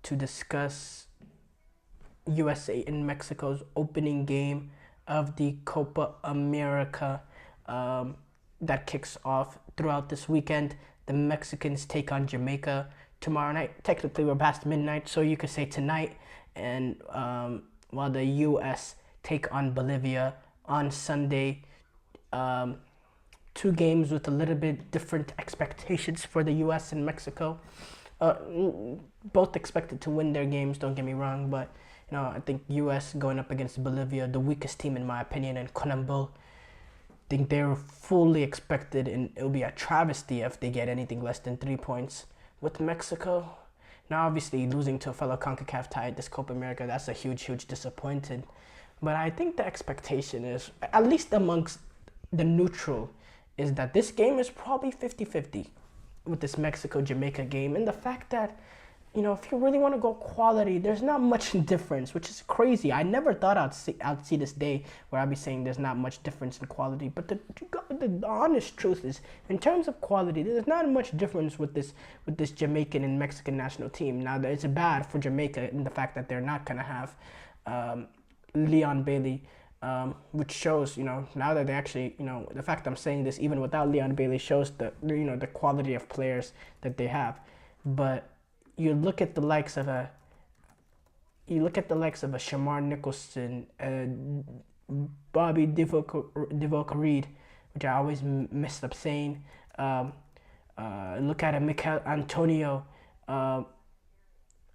to discuss USA and Mexico's opening game of the Copa America that kicks off throughout this weekend. The Mexicans take on Jamaica tomorrow night. Technically, we're past midnight, so you could say tonight. And while the U.S. take on Bolivia on Sunday. Two games with a little bit different expectations for the U.S. and Mexico. Both expected to win their games, don't get me wrong, but I think U.S. going up against Bolivia, the weakest team in my opinion, and Conmebol, I think they're fully expected, and it'll be a travesty if they get anything less than 3 points. With Mexico, now obviously losing to a fellow CONCACAF tie at this Copa America, that's a huge disappointment. But I think the expectation is, at least amongst the neutral, is that this game is probably 50-50 with this Mexico-Jamaica game. And the fact that, if you really want to go quality, there's not much difference, which is crazy. I never thought I'd see this day where I'd be saying there's not much difference in quality. But the honest truth is, in terms of quality, there's not much difference with this Jamaican and Mexican national team. Now, it's bad for Jamaica in the fact that they're not going to have Leon Bailey, which shows, now that they actually, the fact I'm saying this even without Leon Bailey shows the quality of players that they have. But you look at the likes of a Shamar Nicholson, Bobby Divock Reed, which I always messed up saying. Look at a Mikel Antonio.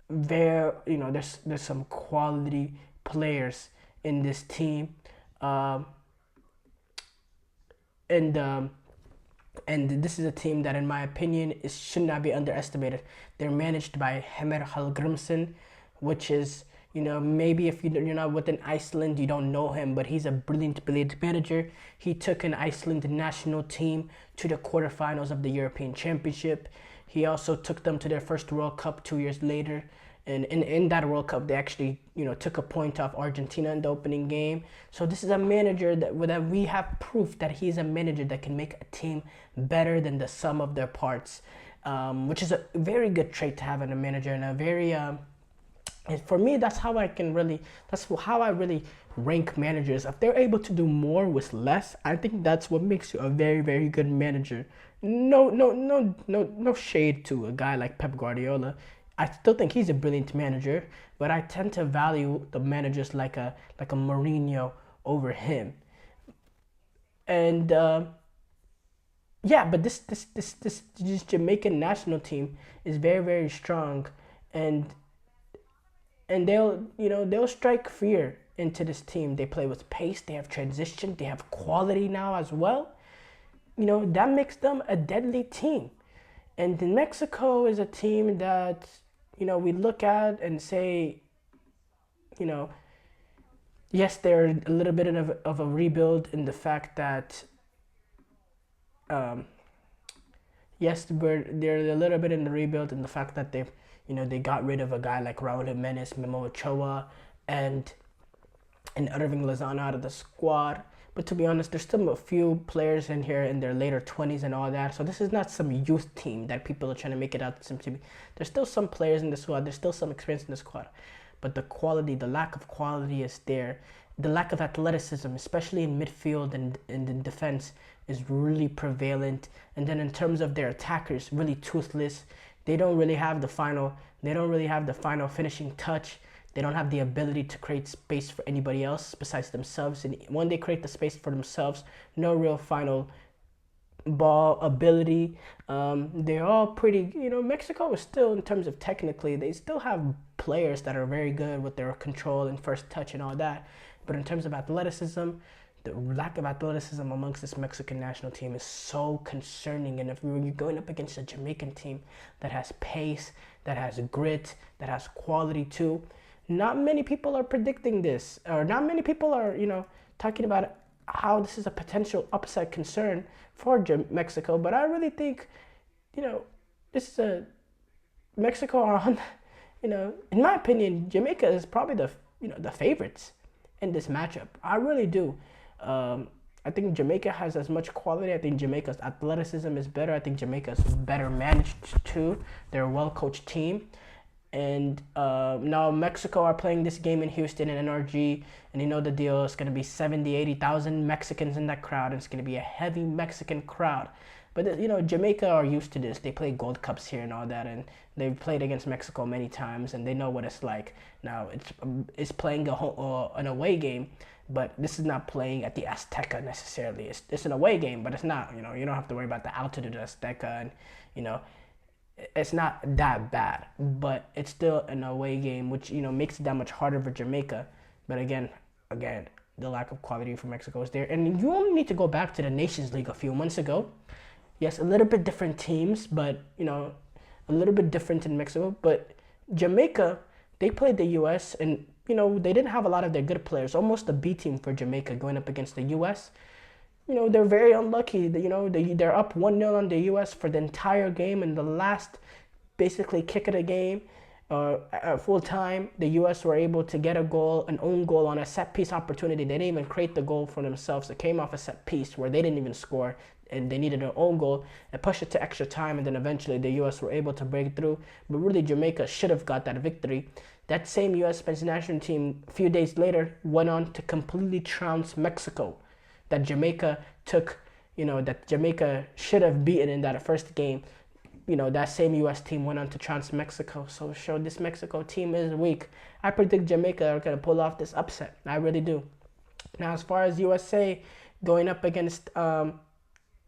There's some quality players in this team, and this is a team that, in my opinion, should not be underestimated. They're managed by Heimir Hallgrímsson, which is, maybe if you're not within Iceland, you don't know him, but he's a brilliant manager. He took an Iceland national team to the quarterfinals of the European Championship. He also took them to their first World Cup 2 years later. And in that World Cup, they actually, took a point off Argentina in the opening game. So this is a manager that we have proof that he's a manager that can make a team better than the sum of their parts, which is a very good trait to have in a manager, and a very, and for me, that's how I really rank managers. If they're able to do more with less, I think that's what makes you a very, very good manager. No shade to a guy like Pep Guardiola. I still think he's a brilliant manager, but I tend to value the managers like a Mourinho over him. And but this Jamaican national team is very, very strong, and they'll strike fear into this team. They play with pace, they have transition, they have quality now as well. That makes them a deadly team. And Mexico is a team that, we look at and say, yes, they're a little bit of a rebuild in the fact that, they're a little bit in the rebuild in the fact that they got rid of a guy like Raul Jimenez, Memo Ochoa, and Irving Lozano out of the squad. But to be honest, there's still a few players in here in their later 20s and all that. So this is not some youth team that people are trying to make it out to be. There's still some players in the squad. There's still some experience in the squad. But the lack of quality is there. The lack of athleticism, especially in midfield and in defense, is really prevalent. And then in terms of their attackers, really toothless. They don't really have the final finishing touch. They don't have the ability to create space for anybody else besides themselves. And when they create the space for themselves, no real final ball ability. They're all pretty, Mexico is still, in terms of technically, they still have players that are very good with their control and first touch and all that. But in terms of athleticism, the lack of athleticism amongst this Mexican national team is so concerning. And if you're going up against a Jamaican team that has pace, that has grit, that has quality too, not many people are predicting this, or not many people are, talking about how this is a potential upside concern for Mexico. But I really think, this is Mexico on, in my opinion, Jamaica is probably the favorites in this matchup. I really do. I think Jamaica has as much quality. I think Jamaica's athleticism is better. I think Jamaica's better managed too. They're a well-coached team. And now Mexico are playing this game in Houston in NRG, and you know the deal. It's gonna be 70, 80,000 Mexicans in that crowd, and it's gonna be a heavy Mexican crowd. But you know, Jamaica are used to this. They play Gold Cups here and all that, and they've played against Mexico many times, and they know what it's like. Now it's playing an away game, but this is not playing at the Azteca necessarily. It's an away game, but it's not. You know, you don't have to worry about the altitude of Azteca, and you know, it's not that bad. But it's still an away game, which you know makes it that much harder for Jamaica. But again, the lack of quality for Mexico is there, and you only need to go back to the Nations League a few months ago. Yes, a little bit different teams, but you know, a little bit different in Mexico. But Jamaica, they played the U.S. and you know they didn't have a lot of their good players. Almost a B team for Jamaica going up against the U.S. You know they're very unlucky. You know they're up 1-0 on the U.S. for the entire game, and the last basically kick of the game, at full time, the U.S. were able to get an own goal on a set piece opportunity. They didn't even create the goal for themselves. It came off a set piece where they didn't even score, and they needed their own goal and pushed it to extra time, and then eventually the U.S. were able to break through. But really, Jamaica should have got that victory. That same U.S. men's national team, a few days later, went on to completely trounce Mexico. That Jamaica should have beaten in that first game. You know, that same U.S. team went on to trounce Mexico. So showed this Mexico team is weak. I predict Jamaica are going to pull off this upset. I really do. Now, as far as USA going up against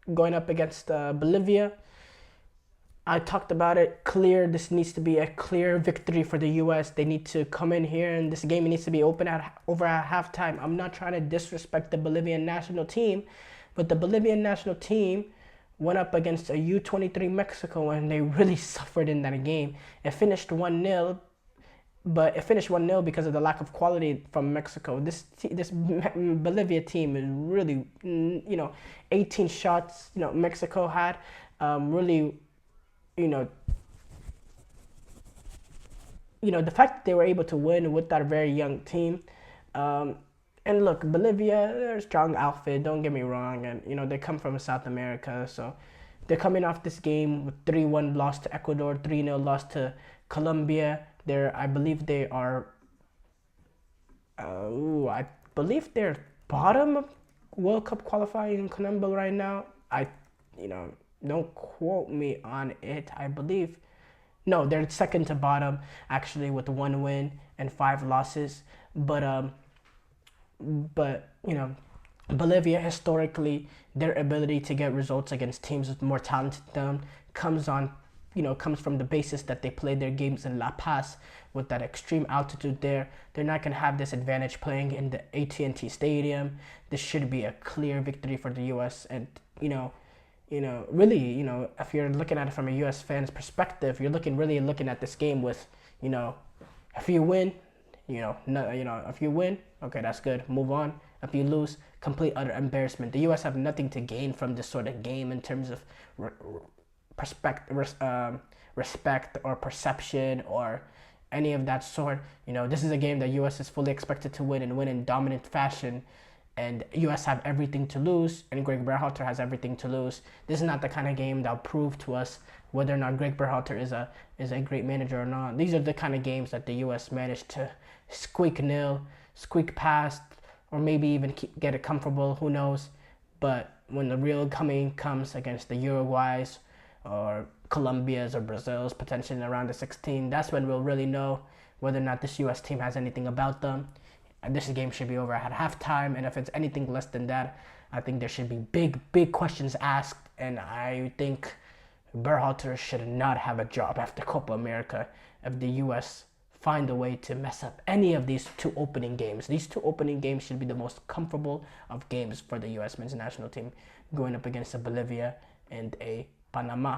Bolivia, I talked about it. This needs to be a clear victory for the U.S. They need to come in here, and this game needs to be over at halftime. I'm not trying to disrespect the Bolivian national team, but the Bolivian national team went up against a U23 Mexico, and they really suffered in that game. It finished 1-0, but it finished 1-0 because of the lack of quality from Mexico. This Bolivia team is really, 18 shots, Mexico had, really, the fact that they were able to win with that very young team. And look, Bolivia, they're a strong outfit, don't get me wrong. And, they come from South America. So they're coming off this game with 3-1 loss to Ecuador, 3-0 loss to Colombia. I believe they are, I believe they're bottom of World Cup qualifying in Colombia right now. Don't quote me on it. I believe, no, they're second to bottom actually with 1 win and 5 losses. But Bolivia historically, their ability to get results against teams with more talent than them comes from the basis that they play their games in La Paz with that extreme altitude there. They're not going to have this advantage playing in the AT&T Stadium. This should be a clear victory for the U.S. And, really, if you're looking at it from a U.S. fan's perspective, you're really looking at this game with, if you win, if you win, okay, that's good. Move on. If you lose, complete utter embarrassment. The U.S. have nothing to gain from this sort of game in terms of respect or perception or any of that sort. This is a game that U.S. is fully expected to win and win in dominant fashion. And U.S. have everything to lose, and Greg Berhalter has everything to lose. This is not the kind of game that'll prove to us whether or not Greg Berhalter is a great manager or not. These are the kind of games that the U.S. managed to squeak past, or maybe even get it comfortable. Who knows? But when the real coming comes against the Uruguays or Colombia's or Brazil's potentially in around the 16, that's when we'll really know whether or not this U.S. team has anything about them. This game should be over at halftime, and if it's anything less than that, I think there should be big questions asked, and I think Berhalter should not have a job after Copa America if the U.S. find a way to mess up any of these 2 opening games. These 2 opening games should be the most comfortable of games for the U.S. men's national team going up against a Bolivia and a Panama.